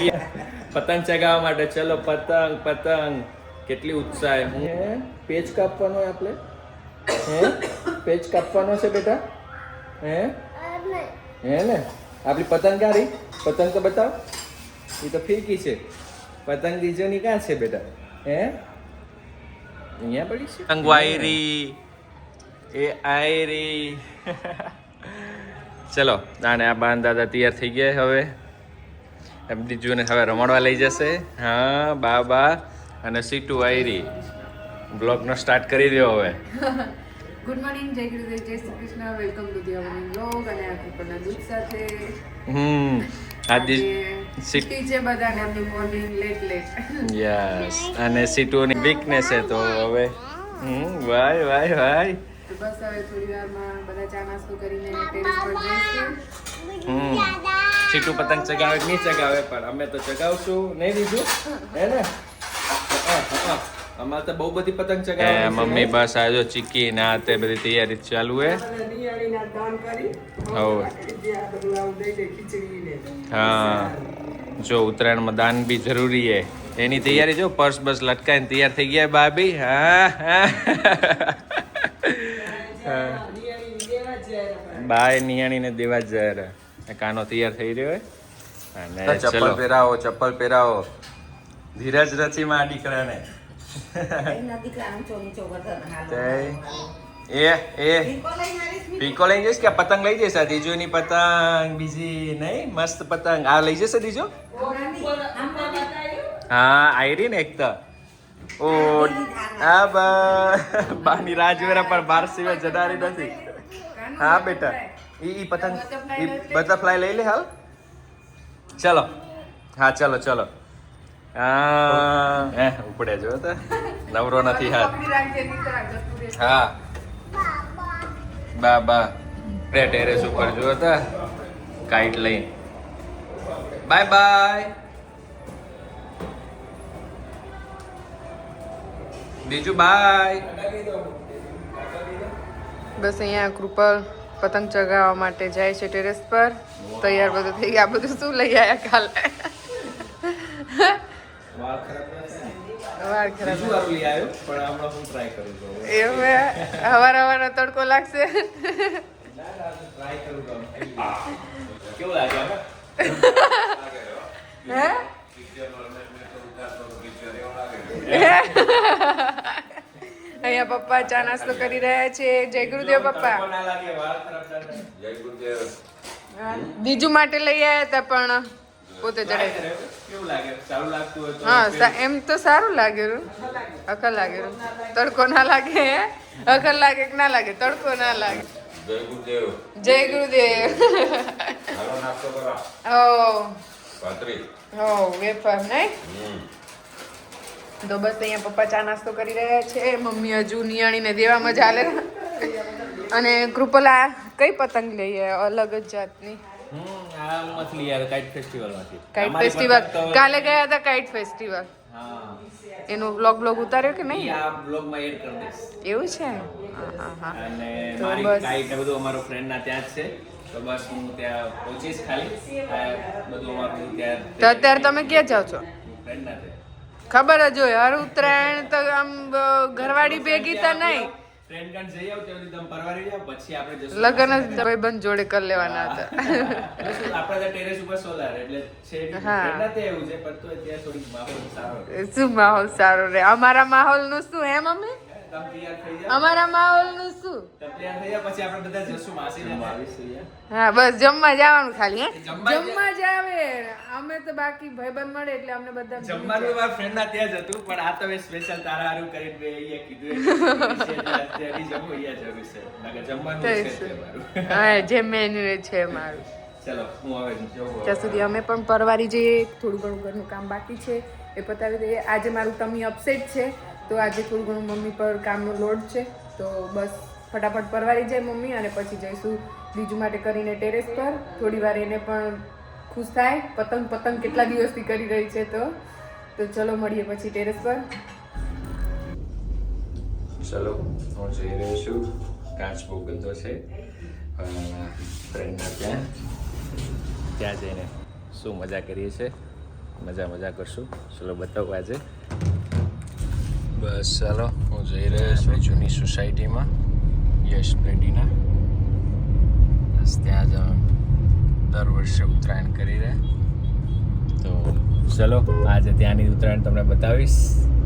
પતંગ ચગાવવા માટે ચલો પતંગ પતંગ કેટલી ઉત્સાહ પેચ કાપવાનો આપણે પેચ કાપવાનો છે બેટા હે ને આપણી પતંગ ક્યાં રહી પતંગ તો બતાવ એ તો ફીરકી છે પતંગ બીજોની ક્યાં છે બેટા અહીંયા પડી છે પતંગ આયરી એ આયરી ચલો આને આ બાન દાદા તૈયાર થઈ ગયા હવે એમ દીજુને હવે રમાડવા લઈ જશે હા બા અને સીટુ આયરી બ્લોગનો સ્ટાર્ટ કરી દો હવે ગુડ મોર્નિંગ જય ગુરુદેવ જય Shri Krishna welcome to the hour blog અને આ કૃપના દૂધ સાથે આજે સિટી છે બધા નાની મોર્નિંગ લેટ યસ અને સીટુની વીકનેસ છે તો હવે વાય તો બસ હવે થોડી વારમાં બધા ચા નાસ્તો કરીને ટેરેસ પર જઈશું સીટુ પતંગ ચગાવે કે નહીં ચગાવે પણ અમે તો ચગાવશું નહીં દીધું હે ને અમારે તો બહુ બધી પતંગ ચગાવે મમ્મી બસ આજો ચીકી ના તે બધી તૈયારી ચાલુ હે હા જો ઉત્તરાયણમાં દાન બી જરૂરી હે એની તૈયારી જો પર્સ બસ લટકાઈને તૈયાર થઈ ગયા ભાભી હા બાય નિયાણીને દેવા જ જાય કાનો તૈયાર થઈ રહ્યો અને ચપ્પલ પહેરાવો ધીરજ નથી માં દીકરાને પીકો લઈ જઈશ કે પતંગ લઈ જઈશ દીજોની પતંગ બીજી નહીં મસ્ત પતંગ આ લઈ જશે દીજો હા આયરી ને એક તો ઓ આ બાની રાજવેરા પણ બાર સિવાય જનારી નથી હા બેટા ઈ પતંગ ઈ બટરફ્લાય લઈ લે હાલ ચલો હા ચલો ઉપડે જો તો નવરો નથી હાથ હા બા ટેરેસ ઉપર જો તો કાઈટ લઈ બાય બીજું બાય બસ અહીંયા કૃપલ પતંગ ચગાવવા માટે જાય છે ટેરેસ પર તૈયાર બધું થઈ ગયા બધું શું લઈ આવ્યા કાલે વાળ ખરાબ હવારનો તડકો લાગશે કેવું લાગે અહીંયા પપ્પા ચા નાસ્તો કરી રહ્યા છે જય ગુરુદેવ પપ્પા બીજું માટે લઈ આવ્યા હતા પણ પોતે ચડાવી હા એમ તો સારું લાગેલું અકલ લાગેલું તડકો ના લાગે અકલ લાગે કે ના લાગે તડકો ના લાગે જય ગુરુદેવ વેફર નહીં તો બસ અહીંયા પપ્પા ચા નાસ્તો કરી રહ્યા છે મમ્મી હજુ નિયાણીને દેવામાં ચાલે અને કૃપલા કઈ પતંગ લઈએ અલગ જ જાતની કાઇટ ફેસ્ટિવલ કાલે ગયા હતા કાઇટ ફેસ્ટિવલ એનો વ્લોગ ઉતાર્યો કે નહીં એવું છે અને મારી કાઇટ ને બધું અમારો ફ્રેન્ડ ના ત્યાં જ છે તો બસ હું ત્યાં પહોંચીશ ખાલી બધું અમારું ત્યાં તો અત્યારે તમે ક્યાં જાઓ છો ફ્રેન્ડ ના ખબર જ હોય હર ઉત્તરાયણ તો આમ ઘરવાળી ભેગી તો નહીં ફ્રેન્ડ કાન જઈ આવ તેવી દમ પરવારી જાવ પછી આપણે જશું લગન જ ભાઈબંધ જોડે કરી લેવાના હતા આપણે તો ટેરેસ ઉપર સોલાર એટલે છે ફ્રેન્ડ ના તે એવું છે પણ તો ત્યાં થોડી માહોલ સારો શું માહોલ સારો રે અમારા માહોલ નું શું હે મમ્મી અમારા માહોલ નું શું પછી આપણે બધા જશું માસીને હા બસ જમવા જવાનું ખાલી જમવા જ આવે અમે તો બાકી ભાઈબંધ મળે એટલે અમને બધા જમવાનું મારા ફ્રેન્ડ ના ત્યાં જ હતું પણ આ તો મેં સ્પેશિયલ તારા હારું કરીને મેં અહીંયા કીધું અત્યારે જમવું અહીંયા જરૂર છે નકર જમવાનું છે મારું હા જે મેન્યુ છે મારું ચલો હું હવે જવું ત્યાં સુધી અમે પણ પરવારી જઈએ થોડું ઘણું ઘરનું કામ બાકી છે એ પતાવી દઈએ આજે મારું ટમી અપસેટ છે તો આજે થોડું ઘણું મમ્મી પર કામનો લોડ છે તો બસ ફટાફટ પરવારી જાય મમ્મી અને પછી જઈશું બીજું માટે કરીને ટેરેસ પર થોડી વાર એને પણ ખુશ થાય પતંગ કેટલા દિવસથી કરી રહી છે તો ચલો મળીએ પછી ટેરેસ પર ચલો હું જઈ રહ્યો છું કાચ બહુ ગંદો છે ફ્રેન્ડના ત્યાં જઈને શું મજા કરીએ છીએ મજા કરશું. ચલો બતાવું આજે. બસ ચાલો હું જઈ રહ્યો છું જૂની સોસાયટીમાં યશ પ્લેટીના. બસ ત્યાં જ દર વર્ષે ઉત્તરાયણ કરી રહ્યા. તો ચલો આજે ત્યાંની ઉત્તરાયણ તમને બતાવીશ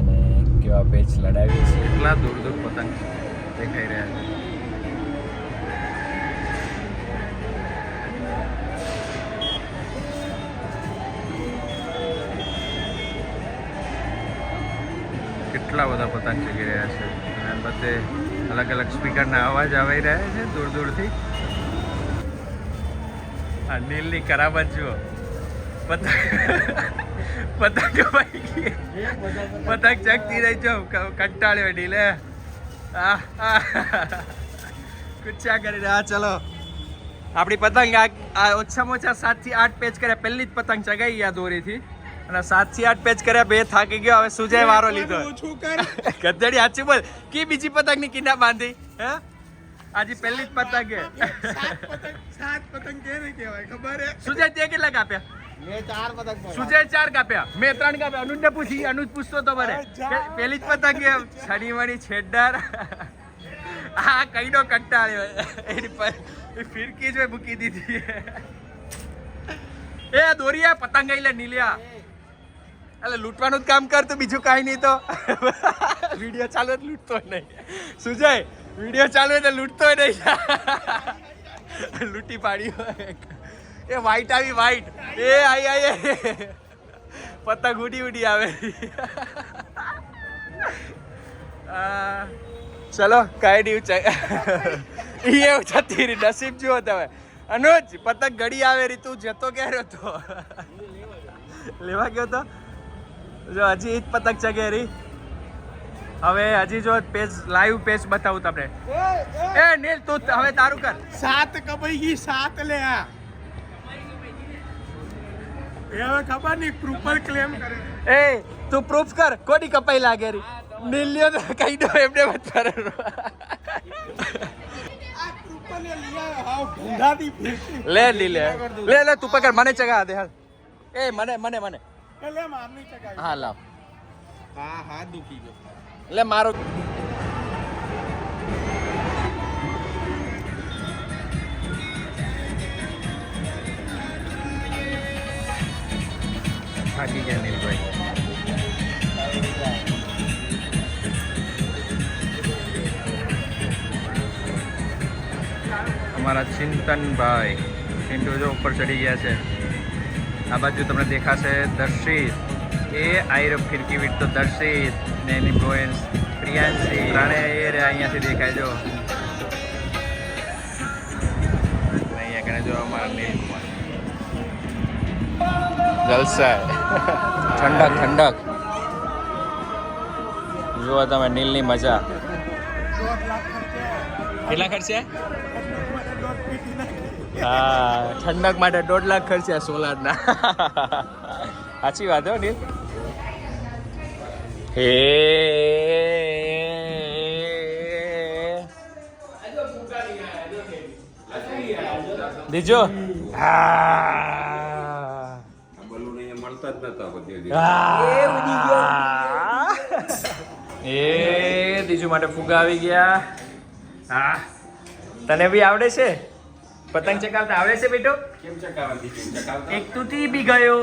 અને કેવા પેચ લડાવીએ છીએ. એટલા દૂર પતંગ દેખાઈ રહ્યા છે. કેટલા બધા પતંગ ચગી રહ્યા છે અને બધે અલગ અલગ સ્પીકરના અવાજ આવી રહ્યા છે દૂરથી. આ નીલની કરામત જુઓ. પતંગ કપાઈ ગઈ. પતંગ ચગતી રહી જો કંટાળ્યો નીલે. કુચ્ચા કરી રહ્યા. ચલો આપણી પતંગ આ ઓછામાં ઓછા 7 થી 8 પેચ કર્યા. પહેલી જ પતંગ ચગાઈ આ દોરીથી અને 7 થી 8 પેચ કર્યા. 2 થાકી ગયો. હવે સુજય વારો લીધો. ગધેડી સાચી બોલ. કી બીજી પતંગ ની કિના બાંધી હે? આજે પહેલી જ પતંગ હે. 7 પતંગ કેને કહેવાય ખબર હે? સુજય તે કેટલા કાપ્યા? મેં 4 પતંગ. સુજય 4 કાપ્યા. મેં 3 કાપ્યા. અનુજને પૂછી. અનુજ પૂછતો તો મને પહેલી જ પતંગ હે. છડી મણી છેડદાર. આ કઈનો કંટાળ્યો એની પર ફિરકી જ મૂકી દીધી. એ દોરિયા પતંગ આઈ લે નીલિયા. એટલે લૂંટવાનું જ કામ કર તો બીજું કાંઈ નહીં. તો વિડીયો ચાલુ એટલે લૂંટતો નહીં. સુજય વિડીયો ચાલુ એટલે લૂંટતો નહીં. લૂંટી પાડ્યો. એ વ્હાઈટ આવી વ્હાઈટ. એ આઈ પતંગ ઉડી આવે. ચલો કાંઈ નહીં. એવું જતી રહી. નસીબ જુઓ તમે. અનુજ પતંગ ઘડી આવે રી. તું જતો ક્યારે હતો? લેવા ગયો તો જો હજી જ પતંગ ચગેરી. હવે હજી જો પેજ લાઈવ પેજ બતાવું તમને. એ નીલ તું હવે તારું કર. 7 કપાઈ ગઈ. 7 લે આ એ હવે ખબર નહીં પ્રૂફર ક્લેમ કરે. એ તું પ્રૂફ કર. કોની કપાઈ લાગે રી? નીલ્યો તો કહી દો એમને મત કરે. આ પ્રૂફર ને લીયા હાવ ભૂંડાથી ફેંકી. લે તું પકડ. મને ચગા દે હાલ. એ મને એટલે મારની ચકાઈ. હા લાવ. હા દુખી ગયો. એટલે મારો થાકી ગયા નીલભાઈ. અમારા ચિંતનભાઈ ચિંટુ જો ઉપર ચડી ગયા છે. આ બાજુ તમને દેખાશે દર્શિત. એ આયરબ ફિરકી વીટ તો દર્શિત ને એની બોયન્સ પ્રિયાંશી ત્રણે એ રે અહીંયાથી દેખાય જો. અહીંયા કને જો અમારા નીલકુમાર જલસા. ઠંડક જુઓ તમે નીલની મજા. 1.5 લાખ ખર્ચે. કેટલા ખર્ચે? મને 1.5 હા ઠંડક માટે 1.5 લાખ ખર્ચ્યા સોલારના. સાચી વાત હો નીલ. હે દીજો. એ દીજુ માટે ફુગા આવી ગયા. હા તને બી આવડે છે પતંગ ચગાવતા? આવડે છે બેટો? કેમ ચકાવતી? એક તૂટી બી ગયો.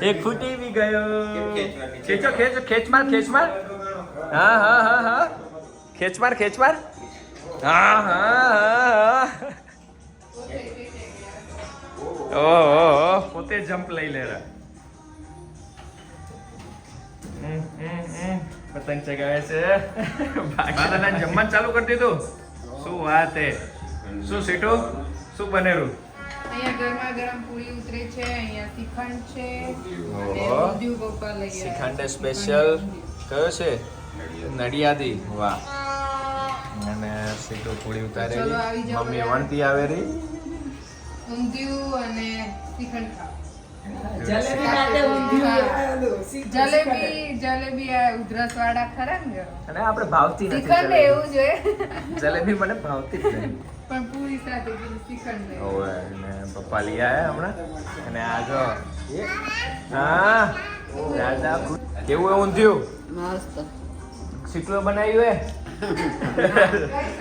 એક ફૂટી બી ગયો. ખેંચ માર. હા ખેંચ માર. હા ઓહો પોતે જમ્પ લઈ લે. પતંગ ચગાવે છે. બાદાના જમવાનું ચાલુ કરી દીધું. શું વાત હે. શું સીટો શું બનેલું? અહીંયા ગરમા ગરમ પૂરી ઉતરે છે. અહીંયા શ્રીખંડ છે અને ઓહો. ઊંધિયું પપ્પા લઈ આવ્યા. શ્રીખંડ સ્પેશિયલ કયો છે? નડિયાદી. વાહ. અને સીટો પૂરી ઉતારેલી. ચલો આવી જાઓ મમ્મી બધા. વણતી આવેલી. ઊંધિયું અને શ્રીખંડ ખાઓ. જલેબી જલેબી આ ઉધરસ વાળા ખરા ને અને આપણે ભાવતી નથી શ્રીખંડ જલેબી. એવું જોઈએ જલેબી મને ભાવતી જ નહીં. પણ પૂરી સાથે પેલું શ્રીખંડ નહીં. ઓવે, અને પપ્પા લઈ આયા હમણાં. અને આ જો હા દાદા કેવું એવું થયું મસ્ત શીકલો બનાવ્યું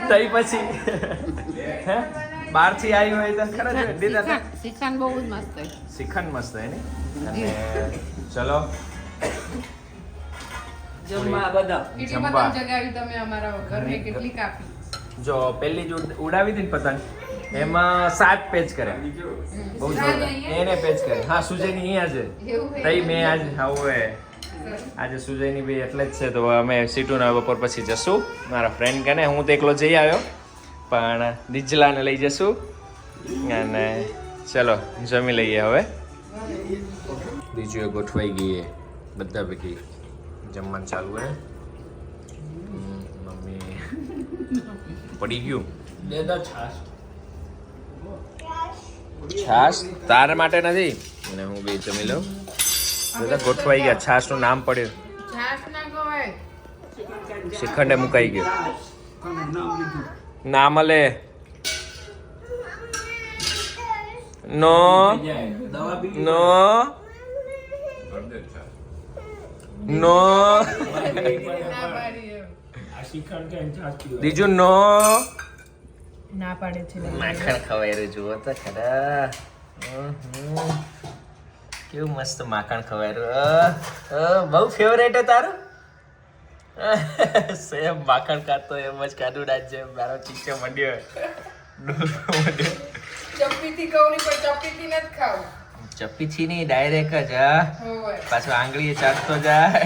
તઈ પછી હે બહારથી આવ્યું હોય તો ખરા જ દીધા હતા. શ્રીખંડ બહુ જ મસ્ત છે. શ્રીખંડ મસ્ત હે ને. અને ચલો જમવા બધા કેટલી જમવા. પતંગ જગાવી તમે અમારા ઘરને કેટલી કાપી? જો પહેલી જ ઉડાવી હતી ને પતંગ એમાં 7 પેચ કર્યા. બહુ જોરદાર. એને પેચ કરે. હા સુજયની અહીંયા છે. એવું હે? તઈ મેં આજ હવે આજે સુજયની બી એટલે જ છે તો અમે સીટુના બપોર પછી જશું મારા ફ્રેન્ડ કને. હું તો એકલો જઈ આવ્યો પણ દિજલાને લઈ જશું અને ચલો જમી લઈએ હવે. બીજું એ ગોઠવાઈ ગઈ બધા ભેગી જમવાનું ચાલુ હે. મમ્મી પડી ગયું છાશ તારા માટે નથી અને હું બી જમી લઉં. બધા ગોઠવાઈ ગયા. છાશ નું નામ પડ્યું. છાશ ના ખવાય. શ્રીખંડે મુકાઈ ગયો. ના મળે. નો નો નો ના પાડી એમ. બીજું નો ના પાડે છે માખણ ખવાય રહ્યું જુઓ તો ખરા. કેવું મસ્ત માખણ ખવાય રહ્યું. બહુ ફેવરેટ હે તારું. સેમ માખણ ખાતો એમ જ કાઢું રાજ્ય મારો ચીચો મંડ્યો. ચપ્પીથી કહું નહીં પણ ચપ્પીથી નથી ખાવું. ચપ્પીથી નહીં ડાયરેક્ટ જ હા. હોવે. પાછો આંગળી ચાટતો જાય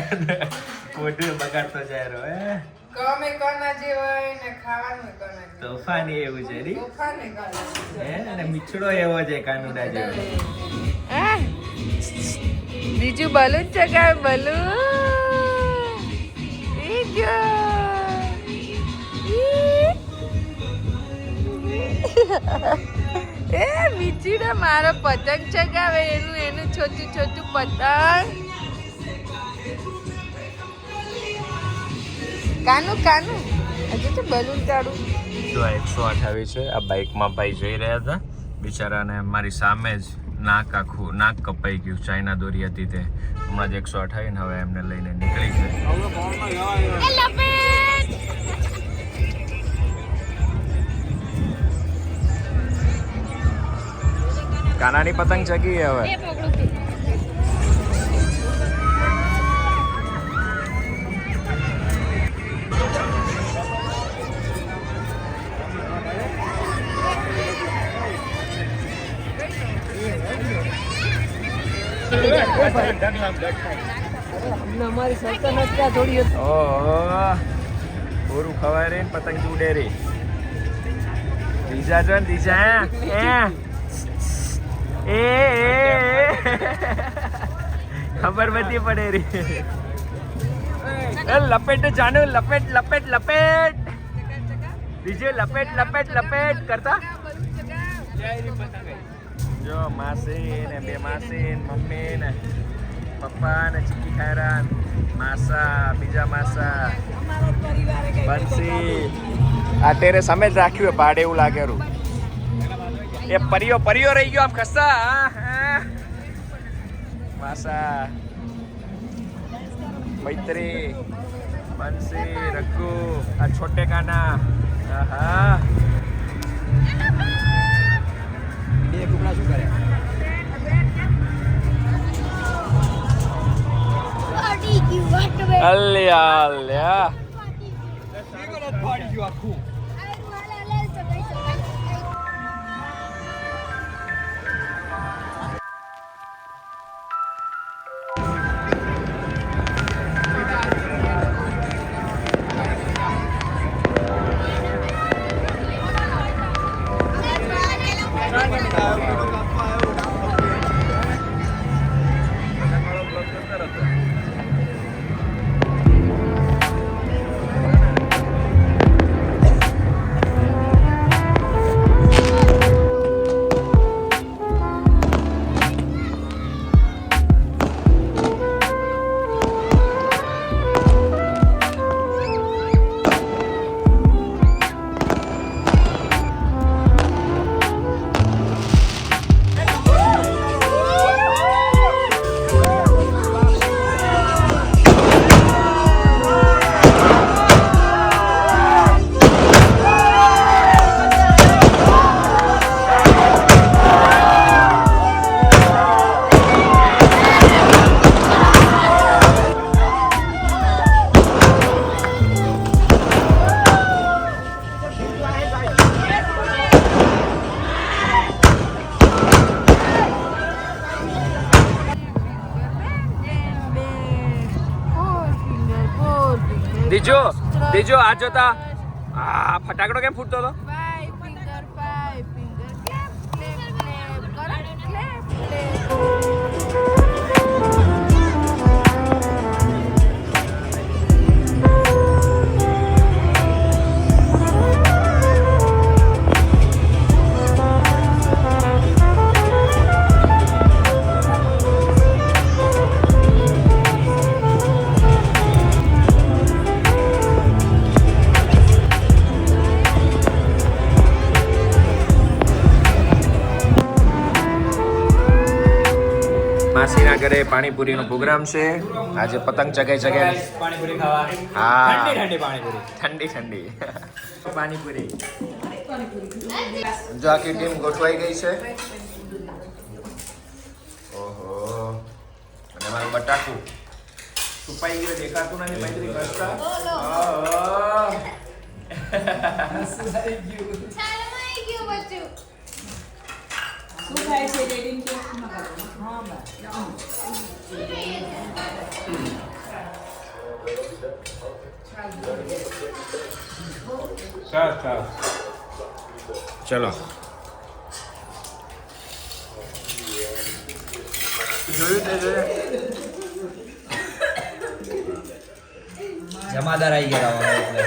મોઢું બગાડતો જાય રો હે. ગમે કના જેવાય ને ખાવાનું કના જેવાય. તોફાની એવું છે ની તોફાને કના. હે અને મીઠડો એવો છે કાનુડા જેવો. બીજું બલૂન ચગાવે બલૂન. એ બીચીને મારો પતંગ ચગાવે એનું છોટું છોટું પતંગ. કાનું કાનું હજુ તો બલૂન કાઢું. જો આ 128 છે. આ બાઇકમાં ભાઈ જઈ રહ્યા હતા બિચારાને મારી સામે જ નાક કપાઈ ગયું. ચાઇના દોરી હતી તે હમણાં જ 128 ને હવે એમને લઈને નીકળી ગઈ. કાનાની પતંગ ચગી હવે. અમારી સલ્તનત ક્યાં થોડી હતી. ઓહો પૂરું ખવાય રે ને પતંગ ઉડે રે. દીજા જો ને દીજા ખબર બધી પડે રે. લપેટ જાનું લપેટ લપેટ લપેટ બીજે લપેટ લપેટ લપેટ કરતા. જો માસી ને બે માસી ને મમ્મી ને પપ્પા ને ચીકી ખૈરાન માસા બીજા માસા બંસી. આ તેરે સામે જ રાખ્યું હે ભાડે એવું લાગેલું. એ પરિયો રહી ગયો આમ ખસ્તા. માસા મૈત્રી બંસી રઘુ આ છોટે કાના. આહા બે કુકડા શું કરે અલ્યા અલ્યા ફાડી ગયું આખું દીજો આ જોતા આ ફટાકડો કેમ ફૂટતો હતો? Five finger, clap, clap, clap, clap, clap. માસીના ઘરે પાણીપુરીનો પ્રોગ્રામ છે આજે. પતંગ ચગાઈ પાણીપુરી ખાવા. હા ઠંડી પાણીપુરી. ઠંડી પાણીપુરી. જો આખી ટીમ ગોઠવાઈ ગઈ છે. ઓહો, અને મારું બટાકું છુપાઈ ગયું, દેખાતું નથી. મૈત્રી કરતા ચલો જોયું તે જમાદાર આવી ગયા એટલે